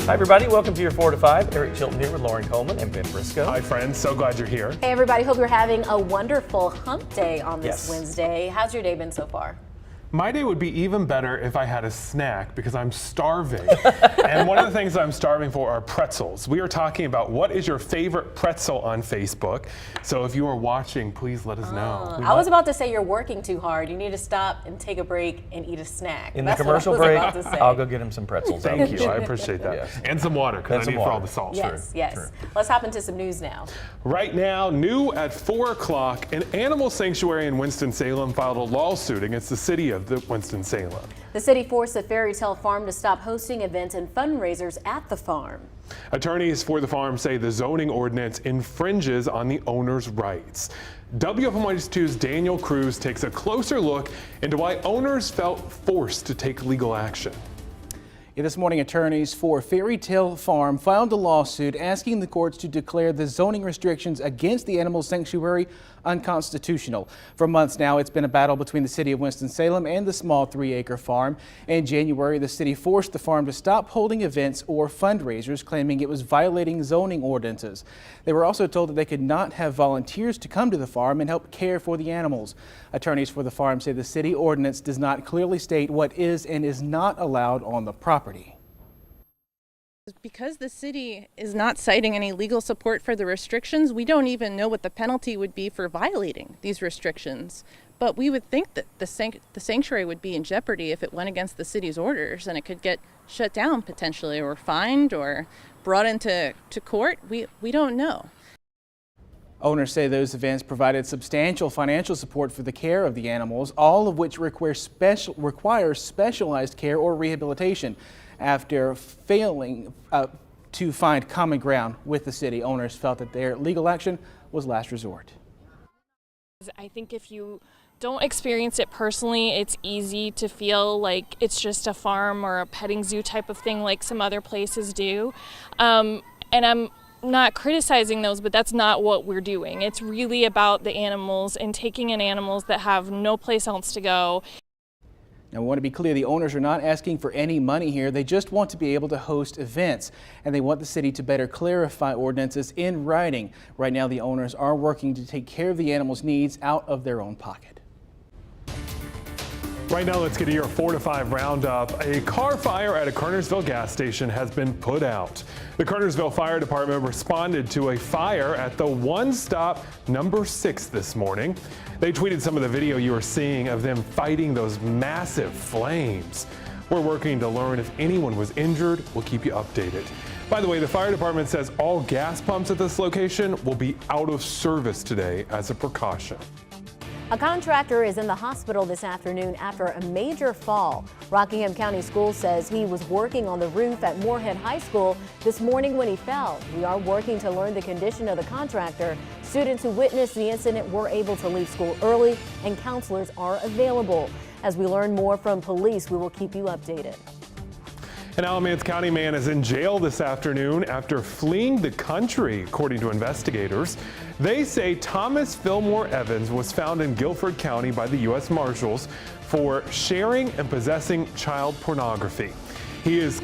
Hi everybody, welcome to your 4 to 5. Eric Chilton here with Lauren Coleman and Ben Briscoe. Hi friends, so glad you're here. Hey everybody, hope you're having a wonderful hump day on this Wednesday. How's your day been so far? My day would be even better if I had a snack because I'm starving. And one of the things I'm starving for are pretzels. We are talking about what is your favorite pretzel on Facebook. So if you are watching, please let us know. I was about to say you're working too hard. You need to stop and take a break and eat a snack. In That's the commercial what I was break, about to say. I'll go get him some pretzels. Thank you, I appreciate that. Yes. And some water because I need it for all the salt. Yes, True. yes. True. Let's hop into some news now. Right now, new at 4 o'clock, an animal sanctuary in Winston-Salem filed a lawsuit against the city of Winston-Salem. The city forced the Fairytale farm to stop hosting events and fundraisers at the farm. Attorneys for the farm say the zoning ordinance infringes on the owner's rights. WFMY2's Daniel Cruz takes a closer look into why owners felt forced to take legal action. This morning, attorneys for Fairytale Farm filed a lawsuit asking the courts to declare the zoning restrictions against the animal sanctuary unconstitutional. For months now, it's been a battle between the city of Winston-Salem and the small 3-acre farm. In January, the city forced the farm to stop holding events or fundraisers, claiming it was violating zoning ordinances. They were also told that they could not have volunteers to come to the farm and help care for the animals. Attorneys for the farm say the city ordinance does not clearly state what is and is not allowed on the property. Because the city is not citing any legal support for the restrictions, we don't even know what the penalty would be for violating these restrictions. But we would think that the sanctuary would be in jeopardy if it went against the city's orders, and it could get shut down potentially, or fined, or brought into court. We don't know. Owners say those events provided substantial financial support for the care of the animals, all of which require specialized care or rehabilitation. After failing to find common ground with the city, owners felt that their legal action was last resort. I think if you don't experience it personally, it's easy to feel like it's just a farm or a petting zoo type of thing like some other places do. And I'm not criticizing those, but that's not what we're doing. It's really about the animals and taking in animals that have no place else to go. Now, we want to be clear, the owners are not asking for any money here. They just want to be able to host events, and they want the city to better clarify ordinances in writing. Right now, the owners are working to take care of the animals' needs out of their own pocket. Right now, let's get to your 4 to 5 roundup. A car fire at a Kernersville gas station has been put out. The Kernersville Fire Department responded to a fire at the One Stop number 6 this morning. They tweeted some of the video you are seeing of them fighting those massive flames. We're working to learn if anyone was injured. We'll keep you updated. By the way, the fire department says all gas pumps at this location will be out of service today as a precaution. A contractor is in the hospital this afternoon after a major fall. Rockingham County Schools says he was working on the roof at Moorhead High School this morning when he fell. We are working to learn the condition of the contractor. Students who witnessed the incident were able to leave school early, and counselors are available. As we learn more from police, we will keep you updated. An Alamance County man is in jail this afternoon after fleeing the country, according to investigators. They say Thomas Fillmore Evans was found in Guilford County by the U.S. Marshals for sharing and possessing child pornography. He is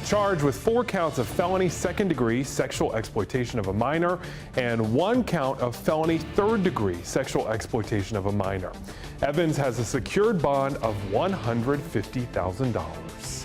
charged with 4 counts of felony second-degree sexual exploitation of a minor and 1 count of felony third-degree sexual exploitation of a minor. Evans has a secured bond of $150,000.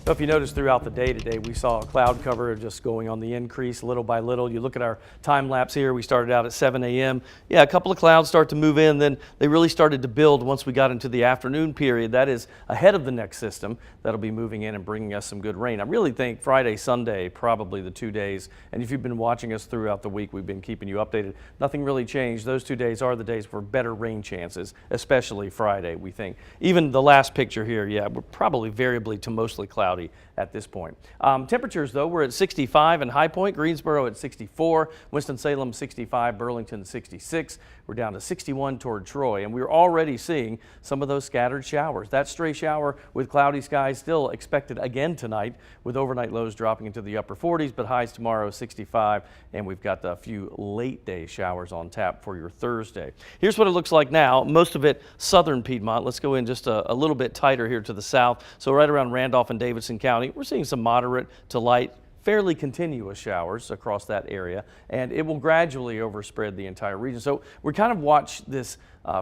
So if you notice throughout the day today, we saw a cloud cover just going on the increase little by little. You look at our time lapse here, we started out at 7 a.m. Yeah, a couple of clouds start to move in, then they really started to build once we got into the afternoon period. That is ahead of the next system that'll be moving in and bringing us some good rain. I really think Friday, Sunday, probably the 2 days. And if you've been watching us throughout the week, we've been keeping you updated. Nothing really changed. Those 2 days are the days for better rain chances, especially Friday, we think. Even the last picture here, yeah, we're probably variably to mostly cloudy at this point. Temperatures, though, we're at 65 in High Point, Greensboro at 64, Winston-Salem 65, Burlington 66. We're down to 61 toward Troy, and we're already seeing some of those scattered showers. That stray shower with cloudy skies still expected again tonight, with overnight lows dropping into the upper 40s, but highs tomorrow 65, and we've got a few late day showers on tap for your Thursday. Here's what it looks like now. Most of it southern Piedmont. Let's go in just a little bit tighter here to the south. So right around Randolph and Davidson, Davidson County, we're seeing some moderate to light, fairly continuous showers across that area, and it will gradually overspread the entire region. So we kind of watch this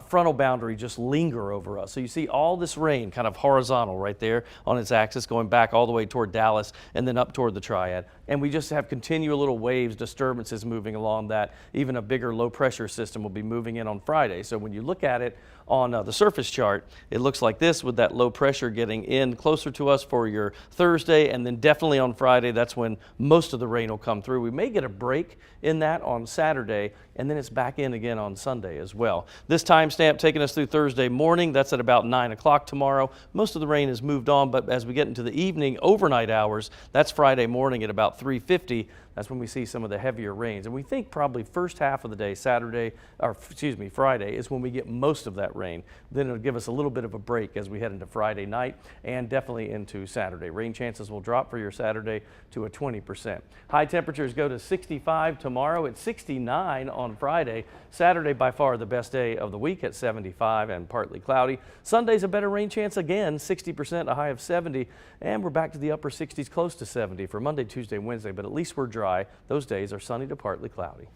frontal boundary just linger over us. So you see all this rain kind of horizontal right there on its axis going back all the way toward Dallas and then up toward the Triad. And we just have continual little waves, disturbances moving along that. Even a bigger low pressure system will be moving in on Friday. So when you look at it on the surface chart, it looks like this with that low pressure getting in closer to us for your Thursday, and then definitely on Friday, that's when most of the rain will come through. We may get a break in that on Saturday, and then it's back in again on Sunday as well. This timestamp taking us through Thursday morning, that's at about 9 o'clock tomorrow. Most of the rain has moved on, but as we get into the evening, overnight hours, that's Friday morning at about 3:50. That's when we see some of the heavier rains. And we think probably first half of the day, Friday, is when we get most of that rain. Then it'll give us a little bit of a break as we head into Friday night and definitely into Saturday. Rain chances will drop for your Saturday to a 20%. High temperatures go to 65 tomorrow. It's 69 on Friday. Saturday, by far the best day of the week at 75 and partly cloudy. Sunday's a better rain chance again, 60%, a high of 70. And we're back to the upper 60s, close to 70 for Monday, Tuesday, Wednesday, but at least we're dry. Those days are sunny to partly cloudy.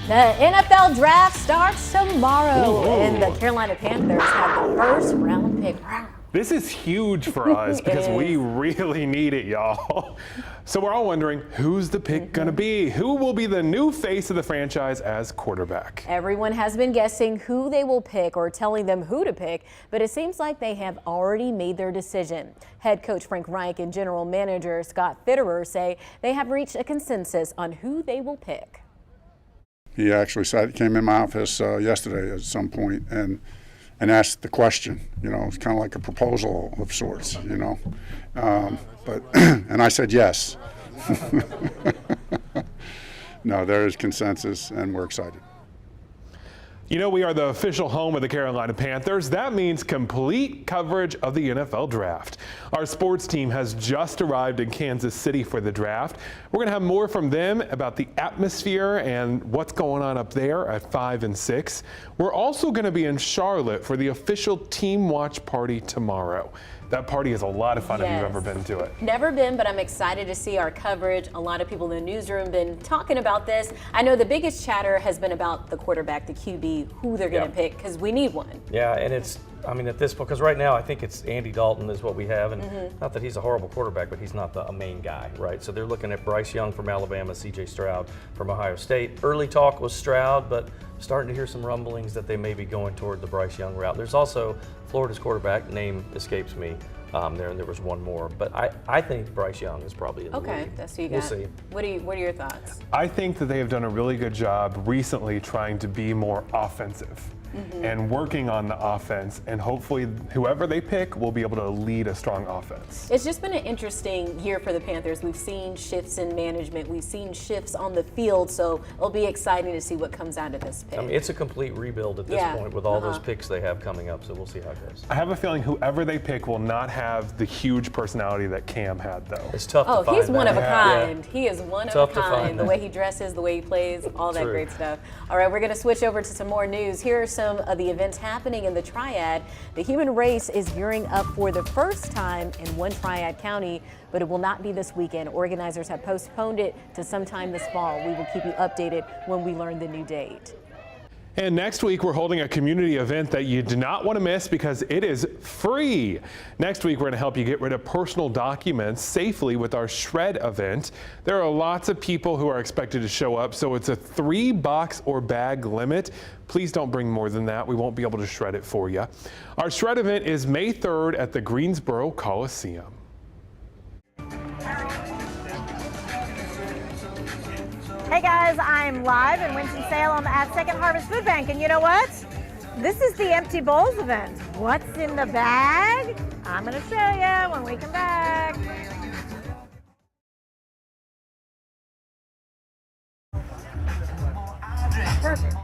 The NFL draft starts tomorrow, and the Carolina Panthers have the first round pick. This is huge for us because we really need it, y'all. So we're all wondering, who's the pick gonna be? Who will be the new face of the franchise as quarterback? Everyone has been guessing who they will pick or telling them who to pick, but it seems like they have already made their decision. Head coach Frank Reich and general manager Scott Fitterer say they have reached a consensus on who they will pick. He actually came in my office yesterday at some point and asked the question. You know, it's kind of like a proposal of sorts, you know. But and I said yes. No, there is consensus, and we're excited. You know, we are the official home of the Carolina Panthers. That means complete coverage of the NFL draft. Our sports team has just arrived in Kansas City for the draft. We're going to have more from them about the atmosphere and what's going on up there at 5 and 6. We're also going to be in Charlotte for the official team watch party tomorrow. That party is a lot of fun if you've ever been to it. Never been, but I'm excited to see our coverage. A lot of people in the newsroom been talking about this. I know the biggest chatter has been about the quarterback, the QB, who they're going to pick, because we need one. Yeah, and it's, I mean, at this point, because right now I think it's Andy Dalton is what we have, and not that he's a horrible quarterback, but he's not a main guy, right? So they're looking at Bryce Young from Alabama, C.J. Stroud from Ohio State. Early talk was Stroud, but starting to hear some rumblings that they may be going toward the Bryce Young route. There's also Florida's quarterback, name escapes me, there, and there was one more. But I think Bryce Young is probably in the lead. Okay, that's who you got. We'll see. What are your thoughts? I think that they have done a really good job recently trying to be more offensive and working on the offense, and hopefully whoever they pick will be able to lead a strong offense. It's just been an interesting year for the Panthers. We've seen shifts in management. We've seen shifts on the field, so it'll be exciting to see what comes out of this pick. I mean, it's a complete rebuild at this point with all those picks they have coming up, so we'll see how it goes. I have a feeling whoever they pick will not have the huge personality that Cam had, though. It's tough to find. He's one of a kind. Yeah. He is one Tough of a to find kind. The that. way he dresses, the way he plays, all that True. great stuff. All right, we're going to switch over to some more news. Here are some of the events happening in the Triad. The human race is gearing up for the first time in one Triad county, but it will not be this weekend. Organizers have postponed it to sometime this fall. We will keep you updated when we learn the new date. And next week, we're holding a community event that you do not want to miss because it is free. Next week, we're going to help you get rid of personal documents safely with our Shred event. There are lots of people who are expected to show up, so it's a 3-box or bag limit. Please don't bring more than that. We won't be able to shred it for you. Our Shred event is May 3rd at the Greensboro Coliseum. Hey guys, I'm live in Winston-Salem at Second Harvest Food Bank, and you know what? This is the Empty Bowls event. What's in the bag? I'm going to show you when we come back. Perfect.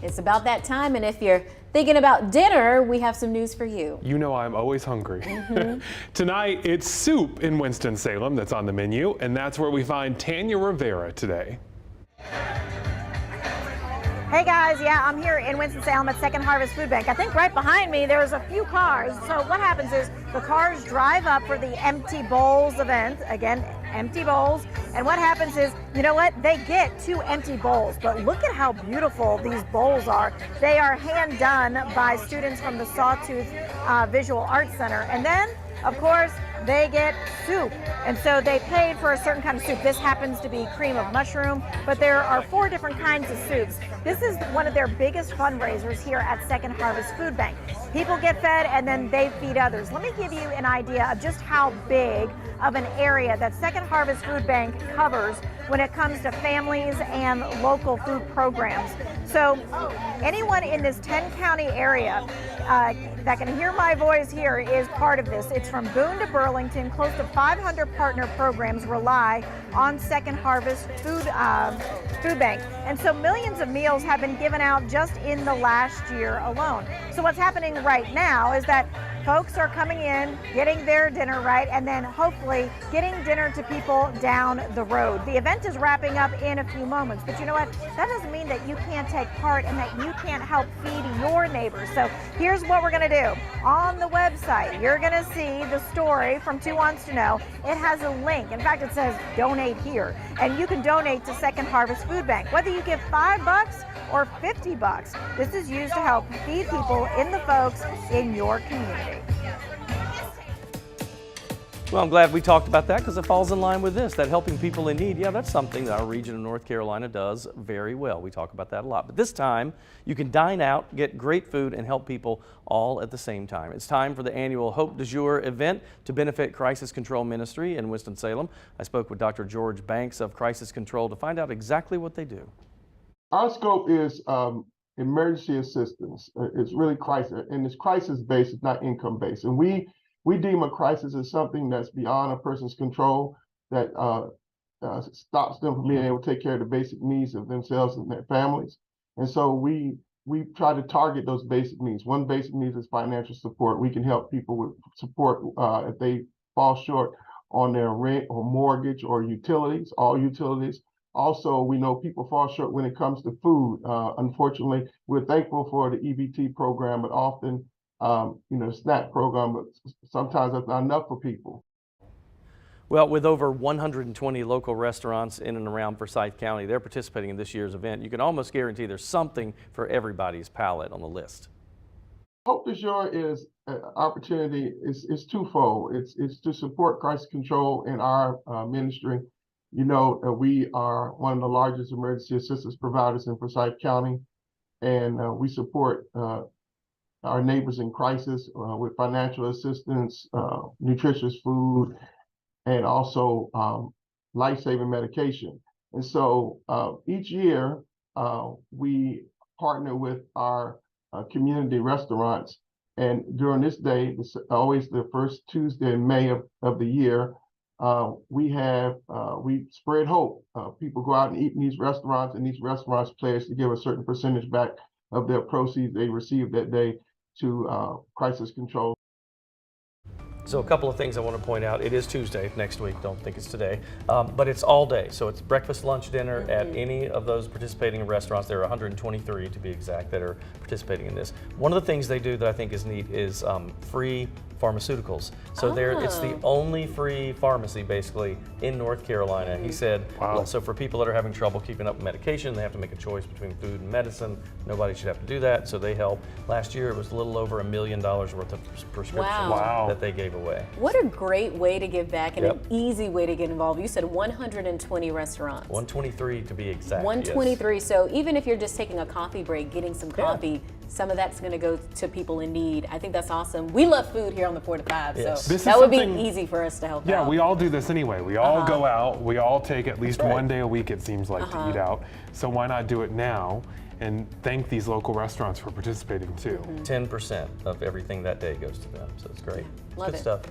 It's about that time, and if you're thinking about dinner, we have some news for you. You know I'm always hungry. Tonight, it's soup in Winston-Salem that's on the menu, and that's where we find Tanya Rivera today. Hey guys, yeah, I'm here in Winston-Salem at Second Harvest Food Bank. I think right behind me there's a few cars. So what happens is the cars drive up for the Empty Bowls event. Again, empty bowls. And what happens is, you know what? They get 2 empty bowls, but look at how beautiful these bowls are. They are hand done by students from the Sawtooth Visual Arts Center. And then, of course, they get soup. And so they paid for a certain kind of soup. This happens to be cream of mushroom, but there are 4 different kinds of soups. This is one of their biggest fundraisers here at Second Harvest Food Bank. People get fed and then they feed others. Let me give you an idea of just how big of an area that Second Harvest Food Bank covers when it comes to families and local food programs. So anyone in this 10-county area that can hear my voice here is part of this. It's from Boone to Burlington. Close to 500 partner programs rely on Second Harvest Food Bank. And so millions of meals have been given out just in the last year alone. So what's happening right now is that folks are coming in, getting their dinner right, and then hopefully getting dinner to people down the road. The event is wrapping up in a few moments, but you know what? That doesn't mean that you can't take part and that you can't help feed your neighbors. So here's what we're going to do. On the website, you're going to see the story from 2 Wants to Know. It has a link. In fact, it says donate here, and you can donate to Second Harvest Food Bank. Whether you give $5 or $50, this is used to help feed people in the folks in your community. Well, I'm glad we talked about that because it falls in line with this, that helping people in need. Yeah, that's something that our region of North Carolina does very well. We talk about that a lot. But this time, you can dine out, get great food, and help people all at the same time. It's time for the annual Hope du Jour event to benefit Crisis Control Ministry in Winston-Salem. I spoke with Dr. George Banks of Crisis Control to find out exactly what they do. Our scope is emergency assistance. It's really crisis, and it's crisis-based, it's not income-based. And we deem a crisis as something that's beyond a person's control, that stops them from being able to take care of the basic needs of themselves and their families. And so we try to target those basic needs. One basic need is financial support. We can help people with support if they fall short on their rent or mortgage or utilities, all utilities. Also, we know people fall short when it comes to food. Unfortunately, we're thankful for the EBT program, but often snack program, but sometimes that's not enough for people. Well, with over 120 local restaurants in and around Forsyth County, they're participating in this year's event. You can almost guarantee there's something for everybody's palate on the list. Hope du Jour is an opportunity, is twofold. It's to support crisis control in our ministry. You know, we are one of the largest emergency assistance providers in Forsyth County, and we support our neighbors in crisis with financial assistance, nutritious food, and also life-saving medication. And so each year we partner with our community restaurants, and during this day, it's always the first Tuesday in May of the year, we spread hope. People go out and eat in these restaurants, and these restaurants pledge to give a certain percentage back of their proceeds they receive that day to crisis control. So a couple of things I want to point out. It is Tuesday next week, don't think it's today, but it's all day. So it's breakfast, lunch, dinner at any of those participating restaurants. There are 123 to be exact that are participating in this. One of the things they do that I think is neat is free pharmaceuticals. So it's the only free pharmacy basically in North Carolina. He said, wow. So for people that are having trouble keeping up with medication, they have to make a choice between food and medicine. Nobody should have to do that, so they help. Last year it was a little over $1 million worth of prescriptions that they gave away. What a great way to give back and an easy way to get involved. You said 120 restaurants. 123 to be exact. 123. Yes. So even if you're just taking a coffee break, getting some coffee, some of that's going to go to people in need. I think that's awesome. We love food here on the 4 to 5, so that would be easy for us to help out. Yeah, we all do this anyway. We all go out. We all take at least one day a week, it seems like, to eat out. So why not do it now and thank these local restaurants for participating too. 10% of everything that day goes to them, so it's great. Love Good it. stuff.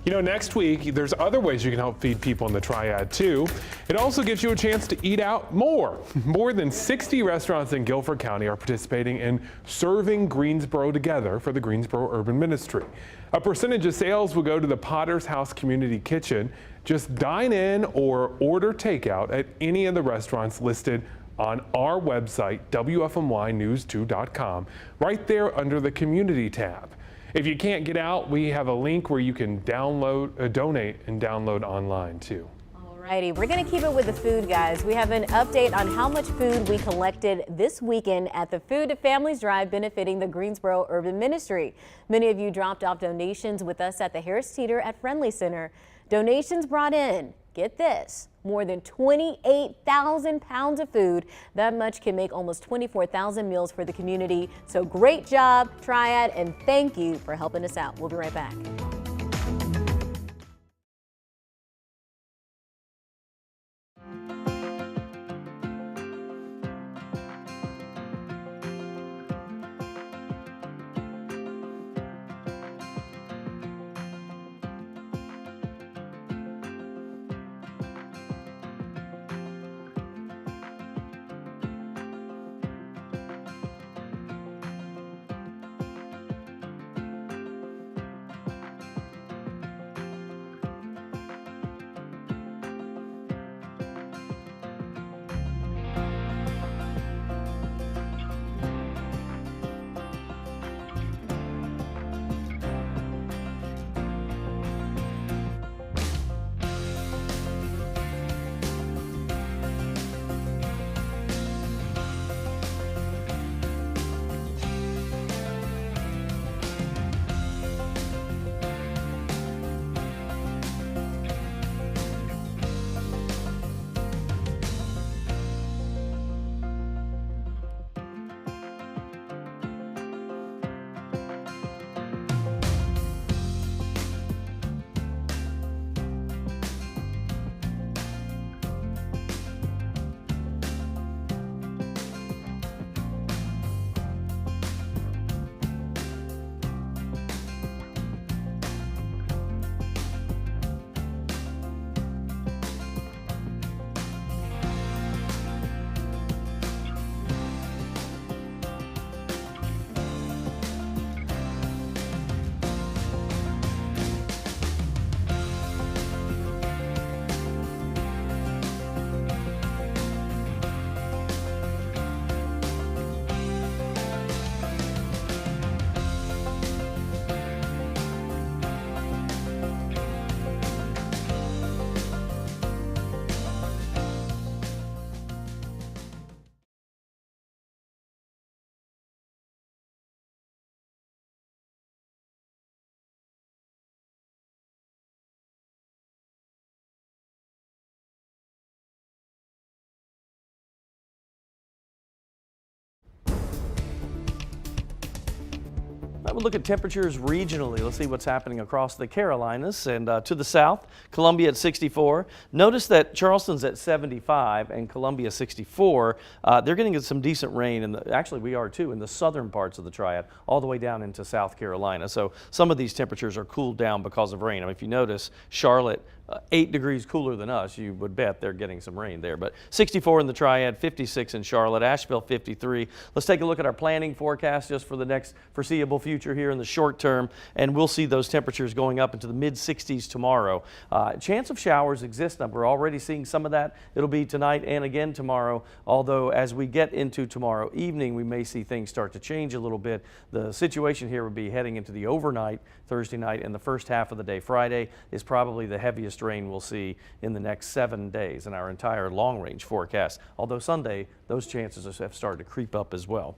You know, next week, there's other ways you can help feed people in the Triad, too. It also gives you a chance to eat out more. More than 60 restaurants in Guilford County are participating in Serving Greensboro Together for the Greensboro Urban Ministry. A percentage of sales will go to the Potter's House Community Kitchen. Just dine in or order takeout at any of the restaurants listed on our website, WFMYnews2.com, right there under the Community tab. If you can't get out, we have a link where you can donate and download online too. Alrighty, we're going to keep it with the food, guys. We have an update on how much food we collected this weekend at the Food to Families Drive benefiting the Greensboro Urban Ministry. Many of you dropped off donations with us at the Harris Teeter at Friendly Center. Donations brought in, get this, more than 28,000 pounds of food. That much can make almost 24,000 meals for the community. So great job, Triad, and thank you for helping us out. We'll be right back. I would look at temperatures regionally. Let's see what's happening across the Carolinas and to the south. Columbia at 64. Notice that Charleston's at 75 and Columbia 64. They're getting some decent rain, and actually we are too in the southern parts of the Triad, all the way down into South Carolina. So some of these temperatures are cooled down because of rain. I mean, if you notice, Charlotte 8 degrees cooler than us, you would bet they're getting some rain there. But 64 in the Triad, 56 in Charlotte, Asheville 53. Let's take a look at our planning forecast just for the next foreseeable future here in the short term, and we'll see those temperatures going up into the mid-60s tomorrow. Chance of showers exists. We're already seeing some of that. It'll be tonight and again tomorrow, although as we get into tomorrow evening, we may see things start to change a little bit. The situation here would be heading into the overnight, Thursday night, and the first half of the day. Friday is probably the heaviest rain we'll see in the next 7 days in our entire long-range forecast, although Sunday those chances have started to creep up as well.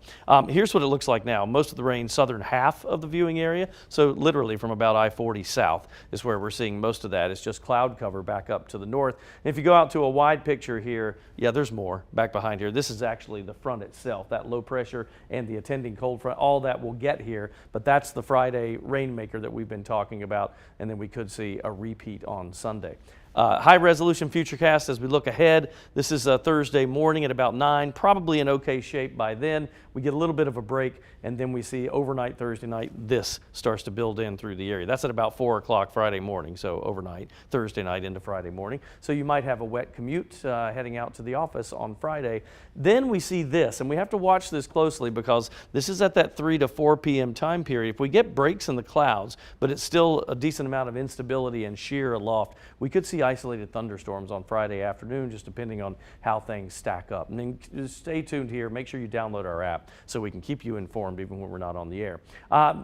Here's what it looks like now. Most of the rain southern half of the viewing area, so literally from about I-40 south is where we're seeing most of that. It's just cloud cover back up to the north. And if you go out to a wide picture here, yeah, there's more back behind here. This is actually the front itself, that low pressure and the attending cold front, all that will get here, but that's the Friday rainmaker that we've been talking about, and then we could see a repeat on Sunday. High resolution futurecast as we look ahead. This is Thursday morning at about 9, probably in okay shape by then. We get a little bit of a break, and then we see overnight Thursday night, this starts to build in through the area. That's at about 4 o'clock Friday morning, so overnight, Thursday night into Friday morning. So you might have a wet commute heading out to the office on Friday. Then we see this, and we have to watch this closely because this is at that 3 to 4 p.m. time period. If we get breaks in the clouds, but it's still a decent amount of instability and shear aloft, we could see isolated thunderstorms on Friday afternoon, just depending on how things stack up. And then just stay tuned here. Make sure you download our app so we can keep you informed even when we're not on the air.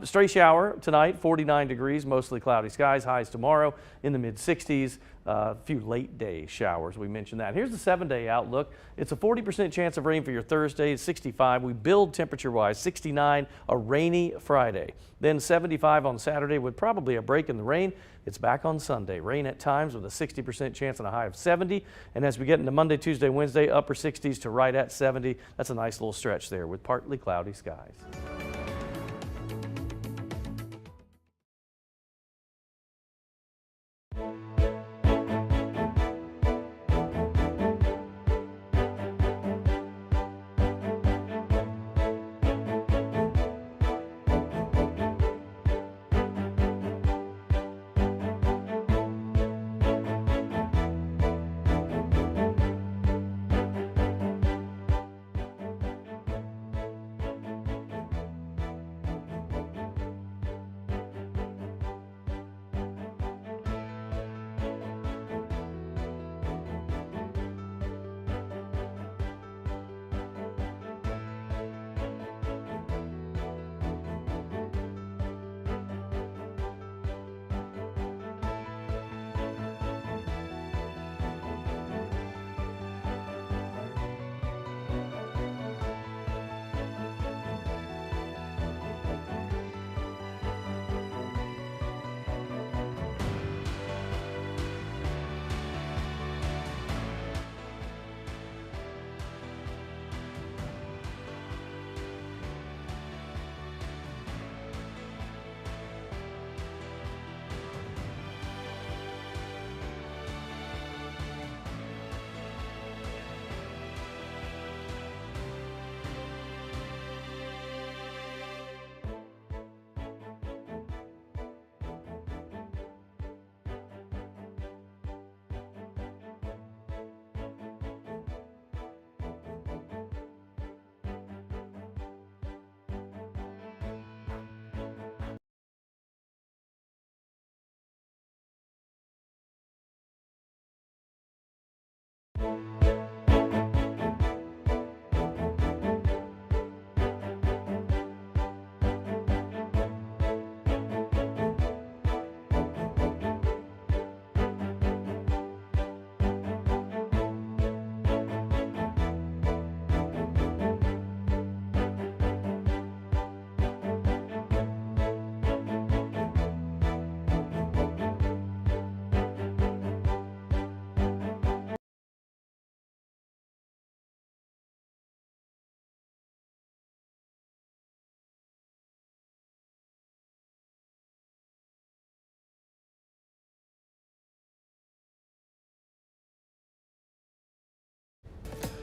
Stray shower tonight, 49 degrees, mostly cloudy skies. Highs tomorrow in the mid-60s. A few late day showers, we mentioned that. Here's the 7-day outlook. It's a 40% chance of rain for your Thursday. It's 65. We build temperature-wise, 69, a rainy Friday. Then 75 on Saturday with probably a break in the rain. It's back on Sunday. Rain at times with a 60% chance and a high of 70. And as we get into Monday, Tuesday, Wednesday, upper 60s to right at 70. That's a nice little stretch there with partly cloudy skies.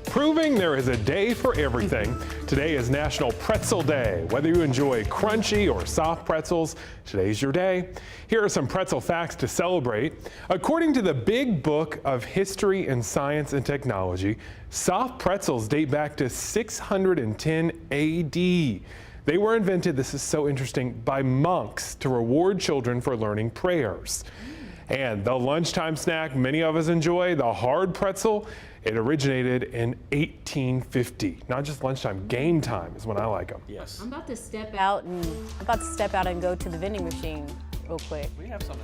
Proving there is a day for everything. Today is National Pretzel Day. Whether you enjoy crunchy or soft pretzels, today's your day. Here are some pretzel facts to celebrate. According to the Big Book of History and Science and Technology, soft pretzels date back to 610 AD. They were invented, this is so interesting, by monks to reward children for learning prayers. And the lunchtime snack many of us enjoy, the hard pretzel, it originated in 1850. Not just lunchtime, game time is when I like them. Yes. I'm about to step out and go to the vending machine real quick. We have some.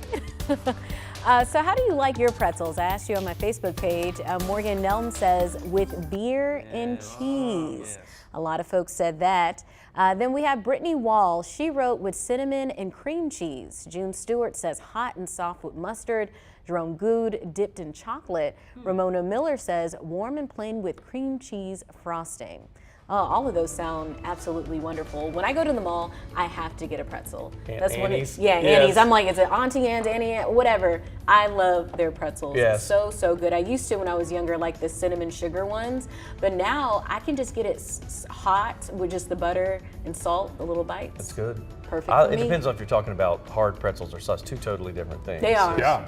So how do you like your pretzels? I asked you on my Facebook page. Morgan Nelm says with beer and cheese. Yes. A lot of folks said that. Then we have Brittany Wall. She wrote with cinnamon and cream cheese. June Stewart says hot and soft with mustard. Jerome Good dipped in chocolate. Ramona Miller says warm and plain with cream cheese frosting. All of those sound absolutely wonderful. When I go to the mall, I have to get a pretzel. Annie's? Yeah, Yes. Annie's. I'm like, is it Auntie Anne, Annie Ann, whatever. I love their pretzels. Yes. So good. I used to, when I was younger, like the cinnamon sugar ones, but now I can just get it hot with just the butter and salt, the little bites. That's good. Perfect for It me. depends on if you're talking about hard pretzels or sauce. Two totally different things. They are. Yeah.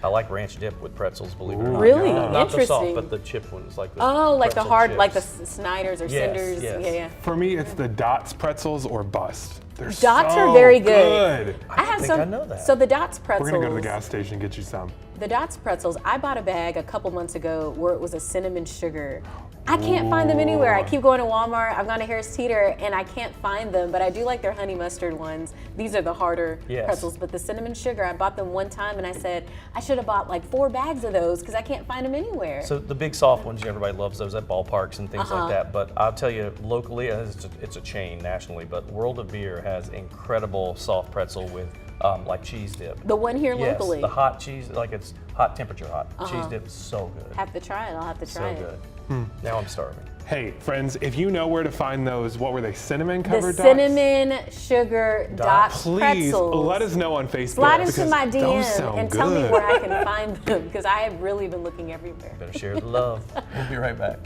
I like ranch dip with pretzels, believe it or not. Really? Not the soft, Interesting. but the chip ones, like the Oh, like the pretzel hard, chips. like the Snyder's or Yes, Cinders. yes. Yeah. For me, it's the Dots pretzels or bust. They're Dots so are very good. I have think some. I know that. So the Dots pretzels. We're gonna go to the gas station and get you some. The Dots pretzels, I bought a bag a couple months ago where it was a cinnamon sugar. I can't find them anywhere. I keep going to Walmart, I've gone to Harris Teeter, and I can't find them, but I do like their honey mustard ones. These are the harder Yes. pretzels, but the cinnamon sugar, I bought them one time and I said, I should have bought like 4 bags of those because I can't find them anywhere. So the big soft ones, everybody loves those at ballparks and things Uh-huh. like that. But I'll tell you, locally, it's a chain nationally, but World of Beer has incredible soft pretzel with like cheese dip. The one here Yes, locally. the hot cheese, like it's hot temperature hot. Cheese dip is so good. Have to try it, I'll have to try So it. good. Now I'm starving. Hey, friends, if you know where to find those, what were they, cinnamon The covered dots? cinnamon sugar Dots Please pretzels. let us know on Facebook. Slide into because my those DM sound and tell me good. where I can find them because I have really been looking everywhere. Better share the love. We'll be right back.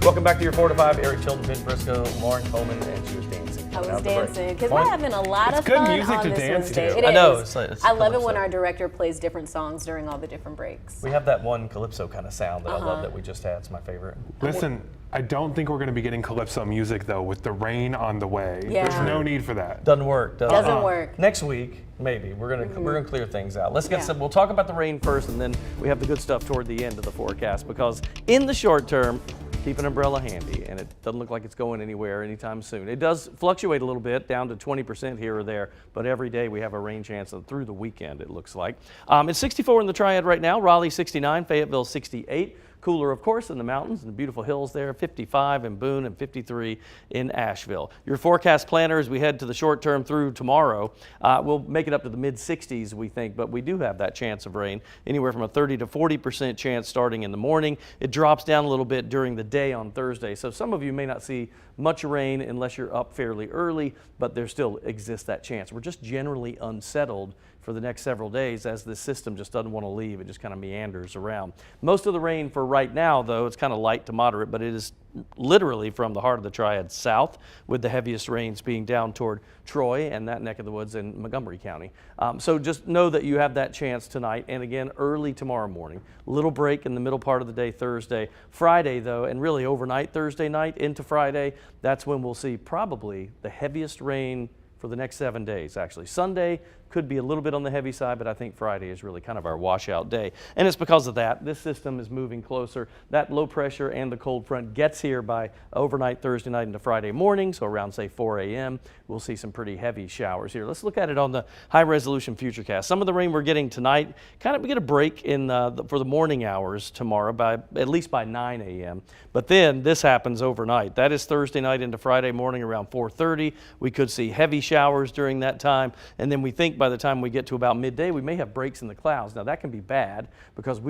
Welcome back to your 4 to 5. Eric Chilton, Ben Briscoe, Lauren Coleman, and she was dancing. I coming out was the break. dancing because Fun? we're having a lot It's of good fun music on to this dance Wednesday. to. It I know, is. it's I love it when calypso. our director plays different songs during all the different breaks. We have that one calypso kind of sound that I love that we just had. It's my favorite. Listen, I don't think we're going to be getting calypso music though with the rain on the way. Yeah. There's no need for that. Doesn't work. Does Doesn't it? work. Next week, maybe we're gonna clear things out. Let's get Yeah. some. We'll talk about the rain first, and then we have the good stuff toward the end of the forecast. Because in the short term, keep an umbrella handy, and it doesn't look like it's going anywhere anytime soon. It does fluctuate a little bit, down to 20% here or there, but every day we have a rain chance through the weekend. It looks like it's 64 in the Triad right now. Raleigh 69, Fayetteville 68. Cooler, of course, in the mountains and the beautiful hills there, 55 in Boone and 53 in Asheville. Your forecast planner as we head to the short term through tomorrow, we'll make it up to the mid-60s, we think, but we do have that chance of rain, anywhere from a 30 to 40% chance starting in the morning. It drops down a little bit during the day on Thursday, so some of you may not see much rain unless you're up fairly early, but there still exists that chance. We're just generally unsettled for the next several days as this system just doesn't want to leave. It just kind of meanders around. Most of the rain for right now, though, it's kind of light to moderate, but it is literally from the heart of the Triad south, with the heaviest rains being down toward Troy and that neck of the woods in Montgomery County. So just know that you have that chance tonight and again early tomorrow morning. Little break in the middle part of the day Thursday. Friday, though, and really overnight Thursday night into Friday, that's when we'll see probably the heaviest rain for the next 7 days, actually. Sunday could be a little bit on the heavy side, but I think Friday is really kind of our washout day. And it's because of that. This system is moving closer. That low pressure and the cold front gets here by overnight Thursday night into Friday morning, so around, say, 4 a.m. We'll see some pretty heavy showers here. Let's look at it on the high-resolution futurecast. Some of the rain we're getting tonight, we get a break in for the morning hours tomorrow, by at least by 9 a.m. But then this happens overnight. That is Thursday night into Friday morning around 4:30. We could see heavy showers during that time, and then we think by the time we get to about midday, we may have breaks in the clouds. Now that can be bad because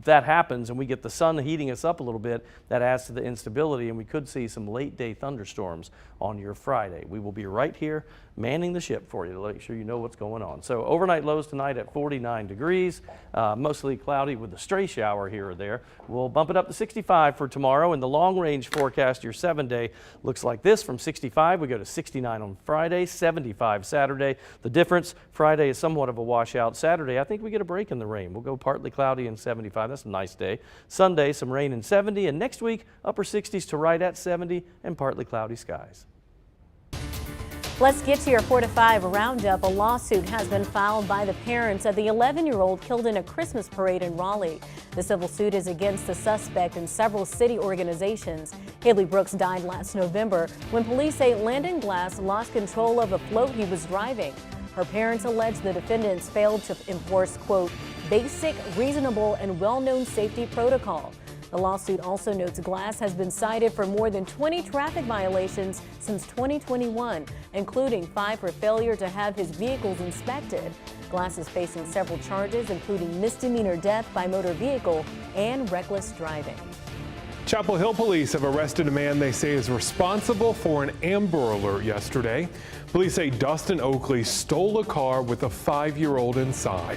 that happens and we get the sun heating us up a little bit. That adds to the instability, and we could see some late day thunderstorms on your Friday. We will be right here manning the ship for you to make sure you know what's going on. So overnight lows tonight at 49 degrees, mostly cloudy with a stray shower here or there. We'll bump it up to 65 for tomorrow, and the long range forecast, your 7-day, looks like this. From 65 we go to 69 on Friday, 75 Saturday. The difference, Friday is somewhat of a washout. Saturday, I think we get a break in the rain. We'll go partly cloudy and 75. That's a nice day. Sunday, some rain and 70, and next week upper 60s to right at 70 and partly cloudy skies. Let's get to your 4 to 5 roundup. A lawsuit has been filed by the parents of the 11-year-old killed in a Christmas parade in Raleigh. The civil suit is against the suspect and several city organizations. Haley Brooks died last November when police say Landon Glass lost control of a float he was driving. Her parents allege the defendants failed to enforce, quote, basic, reasonable, and well-known safety protocol. The lawsuit also notes Glass has been cited for more than 20 traffic violations since 2021, including 5 for failure to have his vehicles inspected. Glass is facing several charges, including misdemeanor death by motor vehicle and reckless driving. Chapel Hill police have arrested a man they say is responsible for an Amber Alert yesterday. Police say Dustin Oakley stole a car with a 5-year-old inside.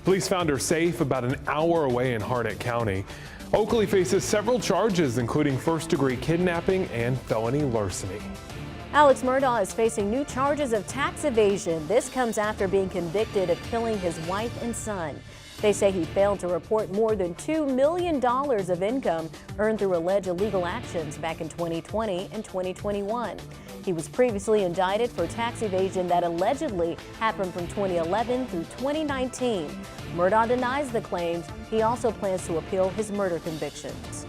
Police found her safe about an hour away in Harnett County. Oakley faces several charges, including first-degree kidnapping and felony larceny. Alex Murdaugh is facing new charges of tax evasion. This comes after being convicted of killing his wife and son. They say he failed to report more than $2 million of income earned through alleged illegal actions back in 2020 and 2021. He was previously indicted for tax evasion that allegedly happened from 2011 through 2019. Murdaugh denies the claims. He also plans to appeal his murder convictions.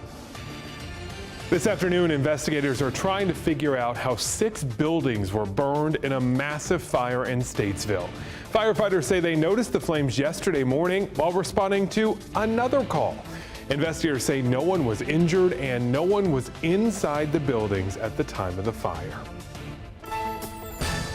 This afternoon, investigators are trying to figure out how 6 buildings were burned in a massive fire in Statesville. Firefighters say they noticed the flames yesterday morning while responding to another call. Investigators say no one was injured and no one was inside the buildings at the time of the fire.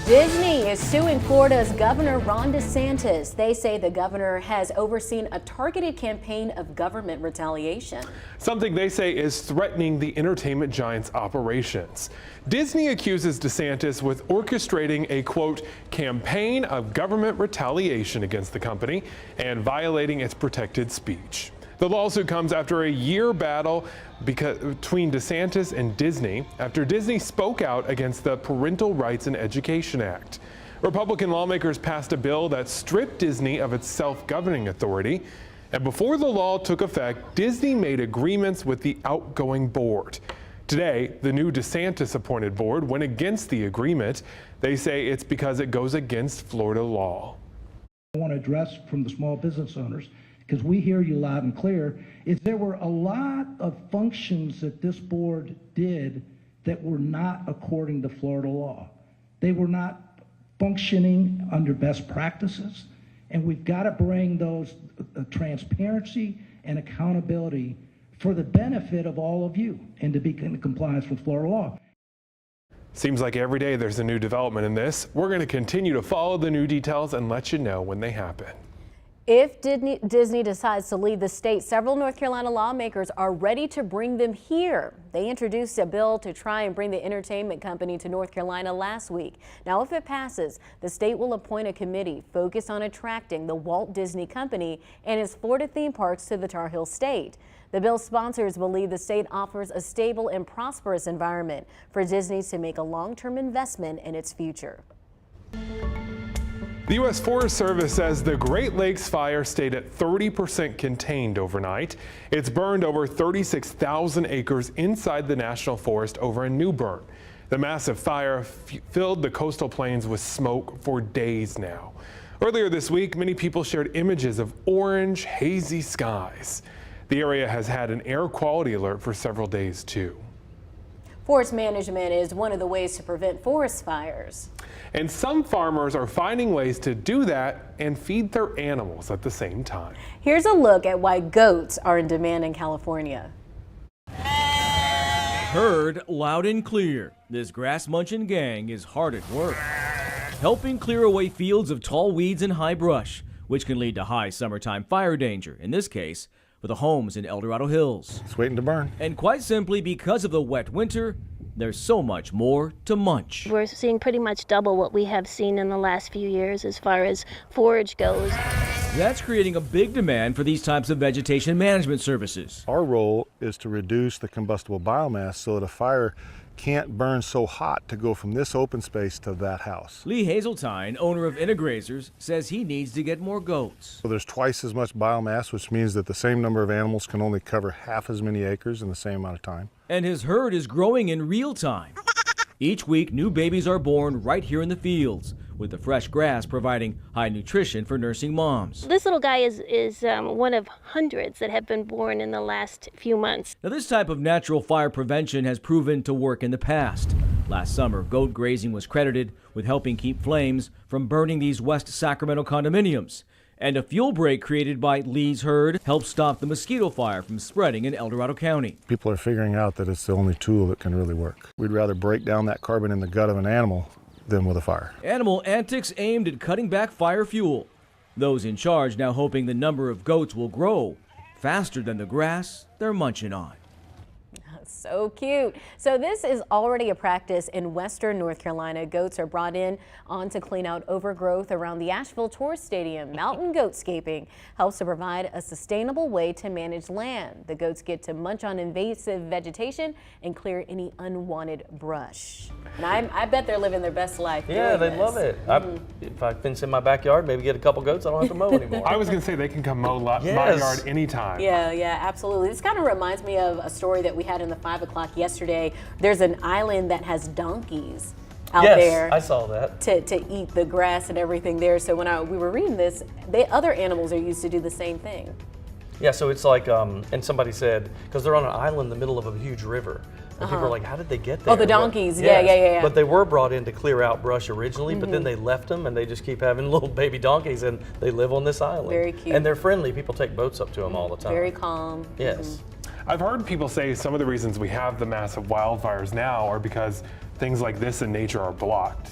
Disney is suing Florida's Governor Ron DeSantis. They say the governor has overseen a targeted campaign of government retaliation. Something they say is threatening the entertainment giant's operations. Disney accuses DeSantis with orchestrating a, quote, campaign of government retaliation against the company and violating its protected speech. The lawsuit comes after a year battle between DeSantis and Disney after Disney spoke out against the Parental Rights and Education Act. Republican lawmakers passed a bill that stripped Disney of its self-governing authority. And before the law took effect, Disney made agreements with the outgoing board. Today, the new DeSantis-appointed board went against the agreement. They say it's because it goes against Florida law. I want to address from the small business owners, because we hear you loud and clear, is there were a lot of functions that this board did that were not according to Florida law. They were not functioning under best practices, and we've got to bring those transparency and accountability for the benefit of all of you and to be in compliance with Florida law. Seems like every day there's a new development in this. We're going to continue to follow the new details and let you know when they happen. If Disney decides to leave the state, several North Carolina lawmakers are ready to bring them here. They introduced a bill to try and bring the entertainment company to North Carolina last week. Now, if it passes, the state will appoint a committee focused on attracting the Walt Disney Company and its Florida theme parks to the Tar Heel state. The bill's sponsors believe the state offers a stable and prosperous environment for Disney to make a long-term investment in its future. The U.S. Forest Service says the Great Lakes fire stayed at 30% contained overnight. It's burned over 36,000 acres inside the National Forest over in New Bern. The massive fire filled the coastal plains with smoke for days now. Earlier this week, many people shared images of orange, hazy skies. The area has had an air quality alert for several days, too. Forest management is one of the ways to prevent forest fires. And some farmers are finding ways to do that and feed their animals at the same time. Here's a look at why goats are in demand in California. Heard loud and clear, this grass-munching gang is hard at work, helping clear away fields of tall weeds and high brush, which can lead to high summertime fire danger, in this case, for the homes in El Dorado Hills. It's waiting to burn. And quite simply, because of the wet winter, there's so much more to munch. We're seeing pretty much double what we have seen in the last few years as far as forage goes. That's creating a big demand for these types of vegetation management services. Our role is to reduce the combustible biomass so that a fire can't burn so hot to go from this open space to that house. Lee Hazeltine, owner of Integrazers, says he needs to get more goats. So there's twice as much biomass, which means that the same number of animals can only cover half as many acres in the same amount of time. And his herd is growing in real time. Each week, new babies are born right here in the fields, with the fresh grass providing high nutrition for nursing moms. This little guy is one of hundreds that have been born in the last few months. Now, this type of natural fire prevention has proven to work in the past. Last summer, goat grazing was credited with helping keep flames from burning these West Sacramento condominiums. And a fuel break created by Lee's herd helped stop the mosquito fire from spreading in El Dorado County. People are figuring out that it's the only tool that can really work. We'd rather break down that carbon in the gut of an animal than with a fire. Animal antics aimed at cutting back fire fuel. Those in charge now hoping the number of goats will grow faster than the grass they're munching on. So cute. So this is already a practice in western North Carolina. Goats are brought in to clean out overgrowth around the Asheville Tourist Stadium. Mountain goatscaping helps to provide a sustainable way to manage land. The goats get to munch on invasive vegetation and clear any unwanted brush. And I bet they're living their best life. Yeah, they this. love it. If I fence in my backyard, maybe get a couple goats, I don't have to mow anymore. I was going to say they can come mow my yard anytime. Yeah, absolutely. This kind of reminds me of a story that we had in the 5 o'clock yesterday. There's an island that has donkeys out there. Yes, I saw that. To eat the grass and everything there. So when we were reading this, other animals are used to do the same thing. Yeah, so it's like, and somebody said, because they're on an island in the middle of a huge river. And people are like, how did they get there? Oh, the donkeys. Yeah. But they were brought in to clear out brush originally, but then they left them and they just keep having little baby donkeys and they live on this island. Very cute. And they're friendly. People take boats up to them all the time. Very calm. Yes. I've heard people say some of the reasons we have the massive wildfires now are because things like this in nature are blocked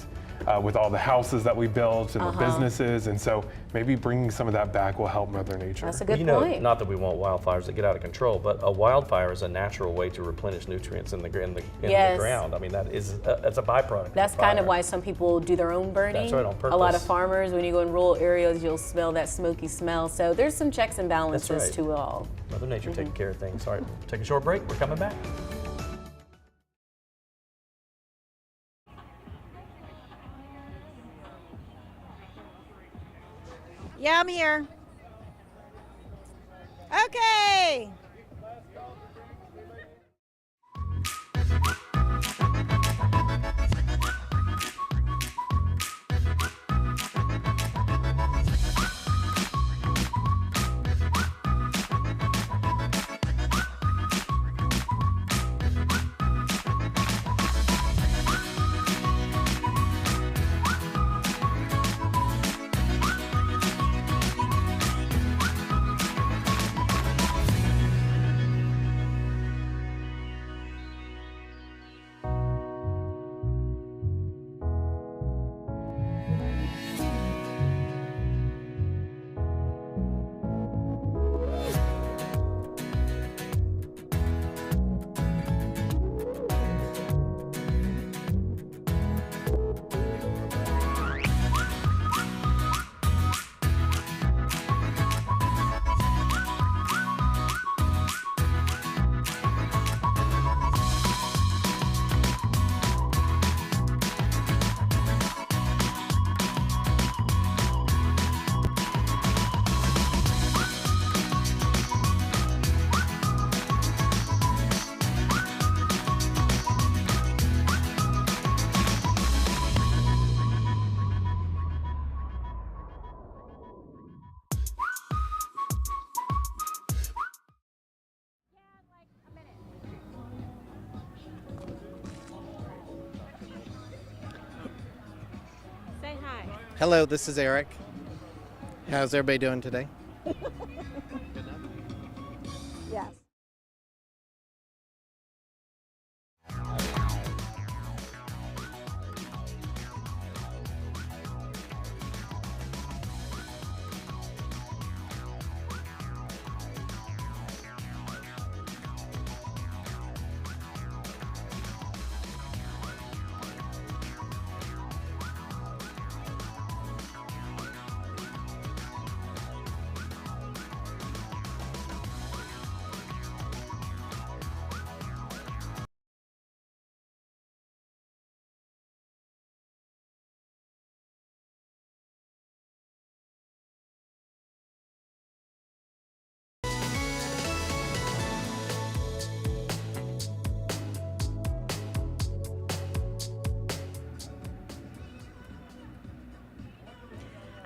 with all the houses that we built and the businesses, and so maybe bringing some of that back will help Mother Nature. That's a good Know, point. not that we want wildfires that get out of control, but a wildfire is a natural way to replenish nutrients in the ground. I mean, that's a byproduct. That's kind of why some people do their own burning. That's right, on purpose. A lot of farmers, when you go in rural areas, you'll smell that smoky smell. So there's some checks and balances to it all. Mother Nature taking care of things. All right, take a short break. We're coming back. Yeah, I'm here. Okay. Hello, this is Eric. How's everybody doing today? Yes.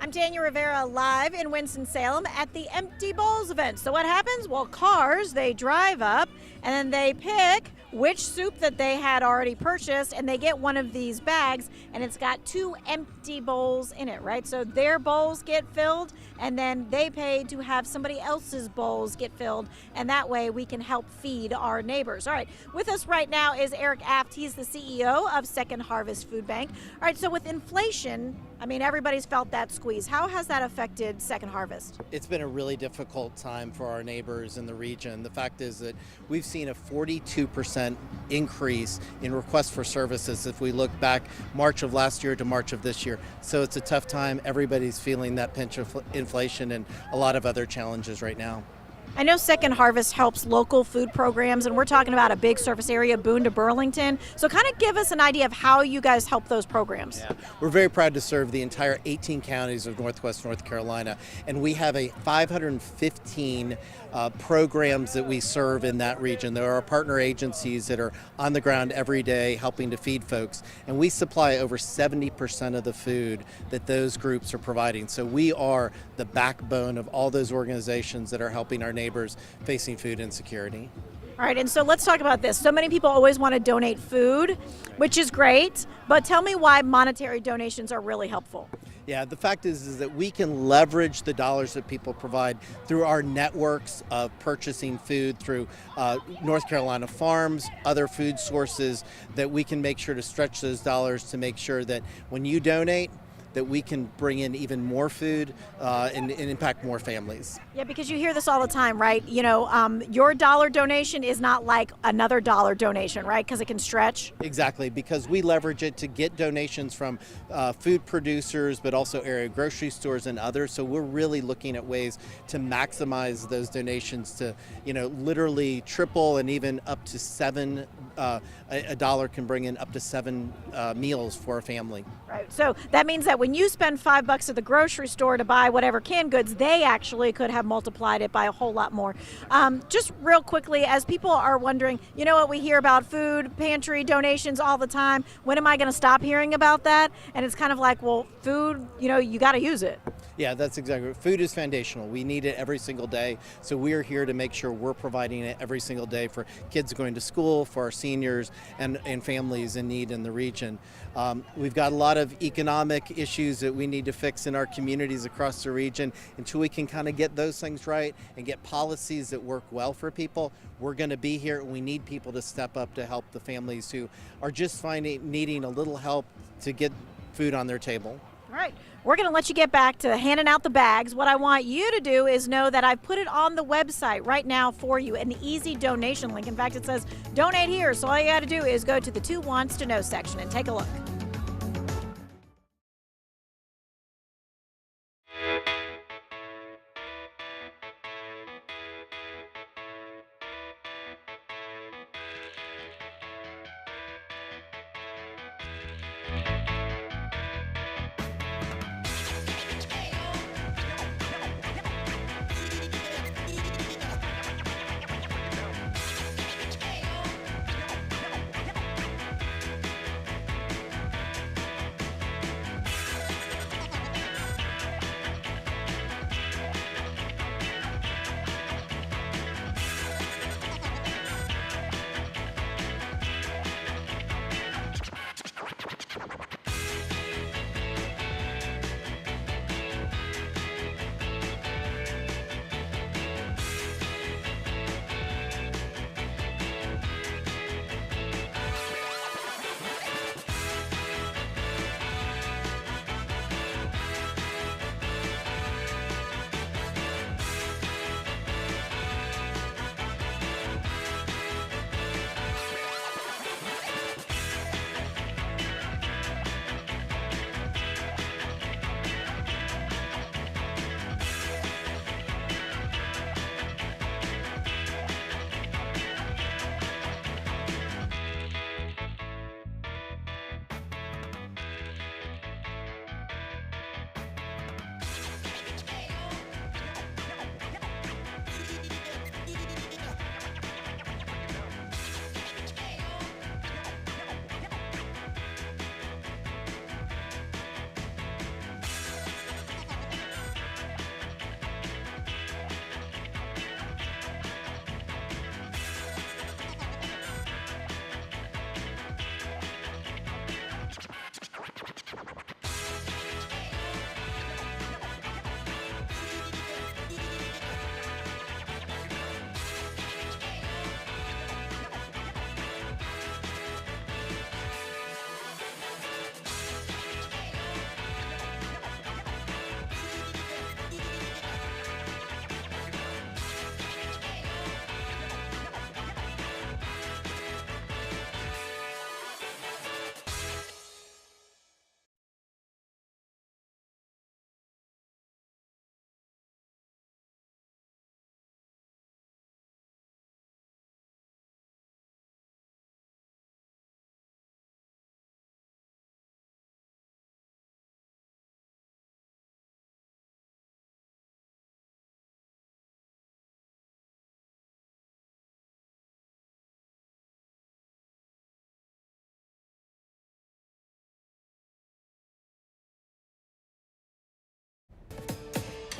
I'm Tanya Rivera, live in Winston-Salem at the Empty Bowls event. So what happens? Well, cars, they drive up and then they pick which soup that they had already purchased, and they get one of these bags, and it's got 2 empty bowls in it, right? So their bowls get filled, and then they pay to have somebody else's bowls get filled, and that way we can help feed our neighbors. All right, with us right now is Eric Aft. He's the CEO of Second Harvest Food Bank. All right, so with inflation, I mean, everybody's felt that squeeze. How has that affected Second Harvest? It's been a really difficult time for our neighbors in the region. The fact is that we've seen a 42% increase in requests for services if we look back March of last year to March of this year. So it's a tough time. Everybody's feeling that pinch of inflation and a lot of other challenges right now. I know Second Harvest helps local food programs, and we're talking about a big surface area, Boone to Burlington. So kind of give us an idea of how you guys help those programs. Yeah. We're very proud to serve the entire 18 counties of Northwest North Carolina, and we have a 515 programs that we serve in that region. There are partner agencies that are on the ground every day helping to feed folks, and we supply over 70% of the food that those groups are providing. So we are the backbone of all those organizations that are helping our neighbors facing food insecurity. All right, and so let's talk about this. So many people always want to donate food, which is great, but tell me why monetary donations are really helpful. Yeah, the fact is that we can leverage the dollars that people provide through our networks of purchasing food through North Carolina farms, other food sources, that we can make sure to stretch those dollars to make sure that when you donate, that we can bring in even more food and impact more families. Yeah, because you hear this all the time, right? You know, your dollar donation is not like another dollar donation, right? Because it can stretch. Exactly, because we leverage it to get donations from food producers, but also area grocery stores and others. So we're really looking at ways to maximize those donations to, you know, literally triple and even up to 7. A dollar can bring in up to 7 meals for a family. Right. So that means that when you spend $5 at the grocery store to buy whatever canned goods, they actually could have multiplied it by a whole lot more. Just real quickly, as people are wondering, you know what, we hear about food pantry donations all the time. When am I going to stop hearing about that? And it's kind of like, well, food, you know, you got to use it. Yeah, that's exactly. Food is foundational. We need it every single day. So we are here to make sure we're providing it every single day for kids going to school, for our seniors, and families in need in the region. We've got a lot of economic issues that we need to fix in our communities across the region. Until we can kind of get those things right and get policies that work well for people, we're going to be here. We need people to step up to help the families who are just needing a little help to get food on their table. All right. We're going to let you get back to handing out the bags. What I want you to do is know that I've put it on the website right now for you, an easy donation link. In fact, it says donate here. So all you got to do is go to the 2 Wants to Know section and take a look.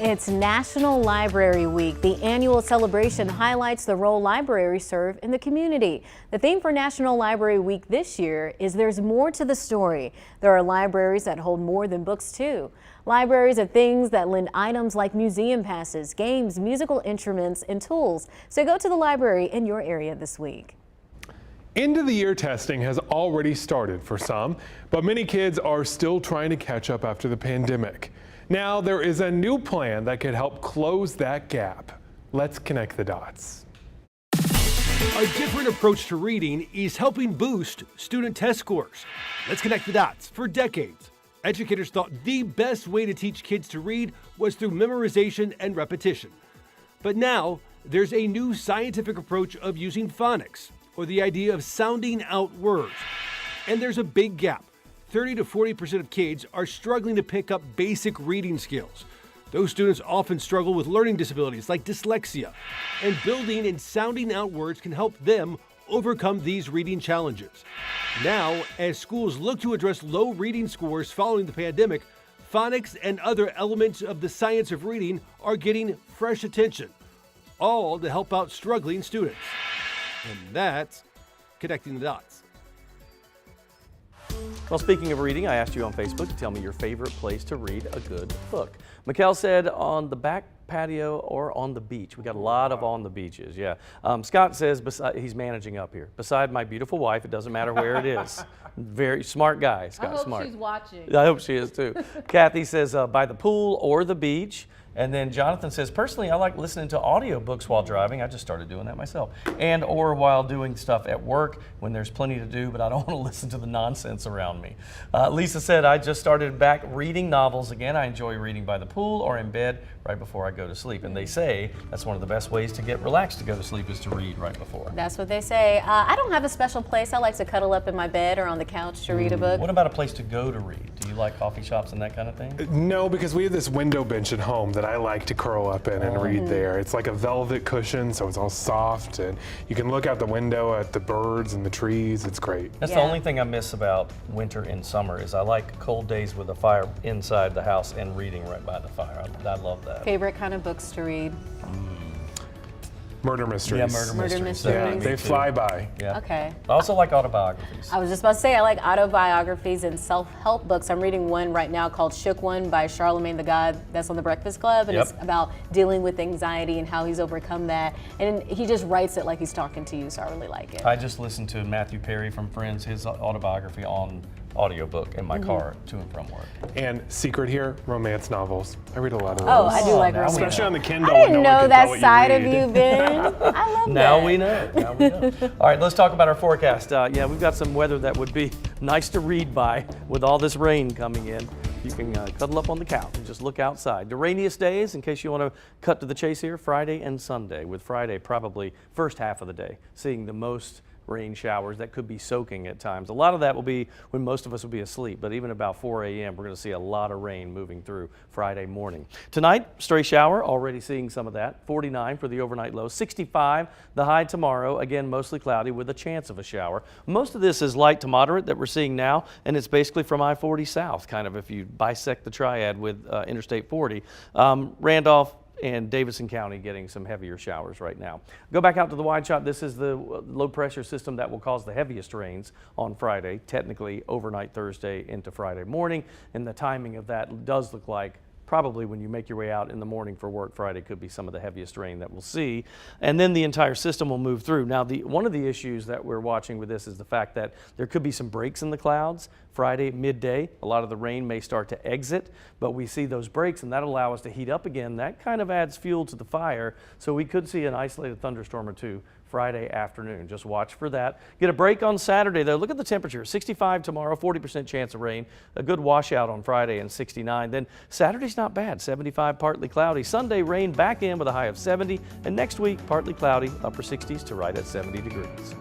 It's National Library Week. The annual celebration highlights the role libraries serve in the community. The theme for National Library Week this year is There's More to the Story. There are libraries that hold more than books too. Libraries are things that lend items like museum passes, games, musical instruments, and tools. So go to the library in your area this week. End of the year testing has already started for some, but many kids are still trying to catch up after the pandemic. Now there is a new plan that could help close that gap. Let's connect the dots. A different approach to reading is helping boost student test scores. Let's connect the dots. For decades, educators thought the best way to teach kids to read was through memorization and repetition. But now there's a new scientific approach of using phonics, or the idea of sounding out words. And there's a big gap. 30 to 40% of kids are struggling to pick up basic reading skills. Those students often struggle with learning disabilities like dyslexia, and building and sounding out words can help them overcome these reading challenges. Now, as schools look to address low reading scores following the pandemic, phonics and other elements of the science of reading are getting fresh attention, all to help out struggling students. And that's connecting the dots. Well, speaking of reading, I asked you on Facebook to tell me your favorite place to read a good book. Mikkel said on the back patio or on the beach. We got a lot of on the beaches, yeah. Scott says he's managing up here. Beside my beautiful wife, it doesn't matter where it is. Very smart guy, Scott. I hope smart. she's watching. I hope she is too. Kathy says by the pool or the beach. And then Jonathan says, personally, I like listening to audiobooks while driving. I just started doing that myself. And or while doing stuff at work when there's plenty to do, but I don't want to listen to the nonsense around me. Lisa said, I just started back reading novels again. I enjoy reading by the pool or in bed right before I go to sleep. And they say that's one of the best ways to get relaxed to go to sleep is to read right before. That's what they say. I don't have a special place. I like to cuddle up in my bed or on the couch to read a book. What about a place to go to read? Do you like coffee shops and that kind of thing? No, because we have this window bench at home that I like to curl up in and read there. It's like a velvet cushion, so it's all soft, and you can look out the window at the birds and the trees. It's great. That's the only thing I miss about winter and summer is I like cold days with a fire inside the house and reading right by the fire. I love that. Favorite kind of books to read? Murder mysteries. Yeah, murder mysteries. Yeah, they fly by. Yeah. Okay. I also like autobiographies. I was just about to say, I like autobiographies and self-help books. I'm reading one right now called Shook One by Charlemagne the God that's on the Breakfast Club. And it's about dealing with anxiety and how he's overcome that. And he just writes it like he's talking to you, so I really like it. I just listened to Matthew Perry from Friends, his autobiography on audiobook in my car to and from work. And secret here, romance novels. I read a lot of those. Oh, I do like romance. Especially on the Kindle. I didn't know that side of you, Ben. I love that. Now we know. Now we know. All right, let's talk about our forecast. Yeah, we've got some weather that would be nice to read by with all this rain coming in. You can cuddle up on the couch and just look outside. The rainiest days, in case you want to cut to the chase here, Friday and Sunday, with Friday probably first half of the day, seeing the most rain showers that could be soaking at times. A lot of that will be when most of us will be asleep, but even about 4 a.m. we're going to see a lot of rain moving through Friday morning. Tonight, stray shower, already seeing some of that. 49 for the overnight low, 65 the high tomorrow, again mostly cloudy with a chance of a shower. Most of this is light to moderate that we're seeing now, and it's basically from I-40 south, kind of if you bisect the triad with Interstate 40. Randolph and Davidson County getting some heavier showers right now. Go back out to the wide shot. This is the low pressure system that will cause the heaviest rains on Friday, technically overnight Thursday into Friday morning. And the timing of that does look like probably when you make your way out in the morning for work Friday could be some of the heaviest rain that we'll see. And then the entire system will move through. Now, one of the issues that we're watching with this is the fact that there could be some breaks in the clouds. Friday midday, a lot of the rain may start to exit, but we see those breaks and that'll allow us to heat up again. That kind of adds fuel to the fire. So we could see an isolated thunderstorm or two Friday afternoon. Just watch for that. Get a break on Saturday though. Look at the temperature. 65 tomorrow, 40% chance of rain. A good washout on Friday and 69. Then Saturday's not bad. 75, partly cloudy. Sunday rain back in with a high of 70. And next week, partly cloudy, upper 60s to right at 70 degrees.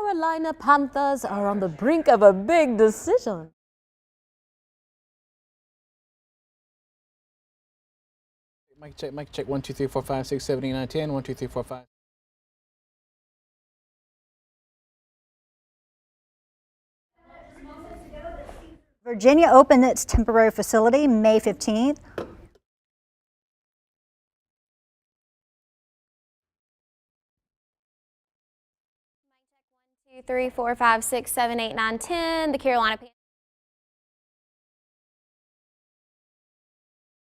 Carolina Panthers are on the brink of a big decision. Mic check, 1, 2, 3, 4, 5, 6, 7, 8, 9, 10, 1, 2, 3, 4, 5. Virginia opened its temporary facility May 15th. Two, 3, 4, 5, 6, 7, 8, 9, 10. The Carolina Panthers.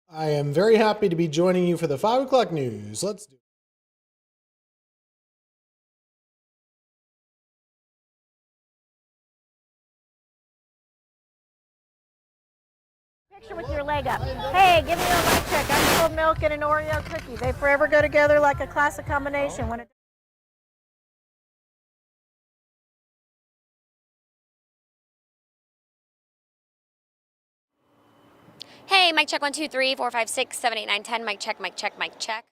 I am very happy to be joining you for the 5 o'clock news. Let's do it. Picture with your leg up. Hey, give me a light check. I'm cold milk and an Oreo cookie. They forever go together like a classic combination. When it Hey, mic check 1, 2, 3, 4, 5, 6, 7, 8, 9, 10. Mic check, mic check, mic check.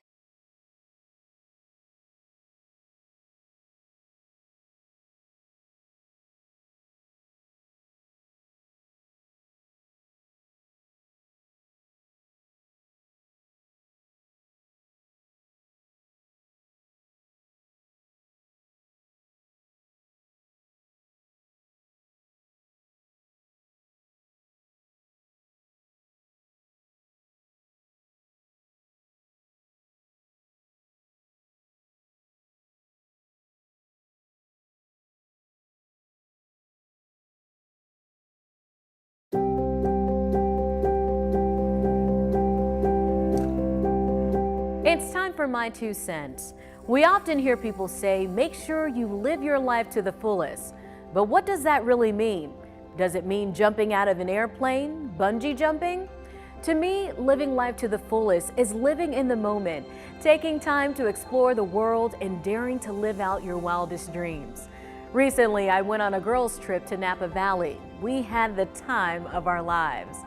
It's time for my 2 cents. We often hear people say, make sure you live your life to the fullest. But what does that really mean? Does it mean jumping out of an airplane, bungee jumping? To me, living life to the fullest is living in the moment, taking time to explore the world and daring to live out your wildest dreams. Recently, I went on a girls' trip to Napa Valley. We had the time of our lives.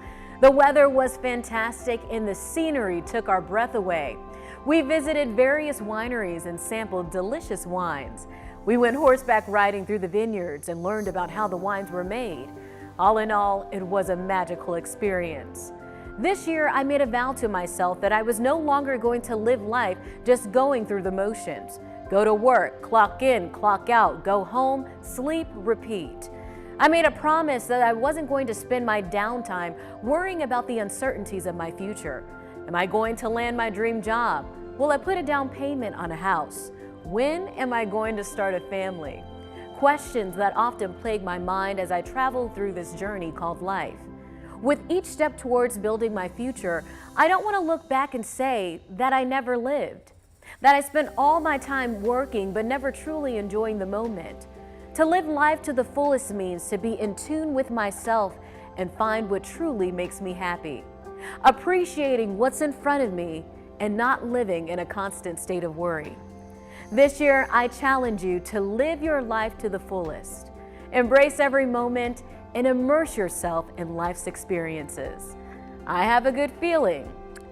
The weather was fantastic and the scenery took our breath away. We visited various wineries and sampled delicious wines. We went horseback riding through the vineyards and learned about how the wines were made. All in all, it was a magical experience. This year, I made a vow to myself that I was no longer going to live life just going through the motions. Go to work, clock in, clock out, go home, sleep, repeat. I made a promise that I wasn't going to spend my downtime worrying about the uncertainties of my future. Am I going to land my dream job? Will I put a down payment on a house? When am I going to start a family? Questions that often plague my mind as I travel through this journey called life. With each step towards building my future, I don't want to look back and say that I never lived, that I spent all my time working but never truly enjoying the moment. To live life to the fullest means to be in tune with myself and find what truly makes me happy. Appreciating what's in front of me and not living in a constant state of worry. This year, I challenge you to live your life to the fullest. Embrace every moment and immerse yourself in life's experiences. I have a good feeling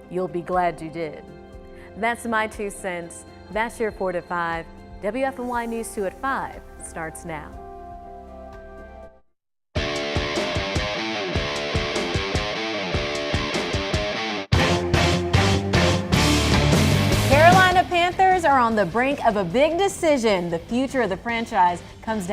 you'll be glad you did. That's my 2 cents. That's your 4 to 5. WFMY News 2 at 5 starts now. Carolina Panthers are on the brink of a big decision. The future of the franchise comes down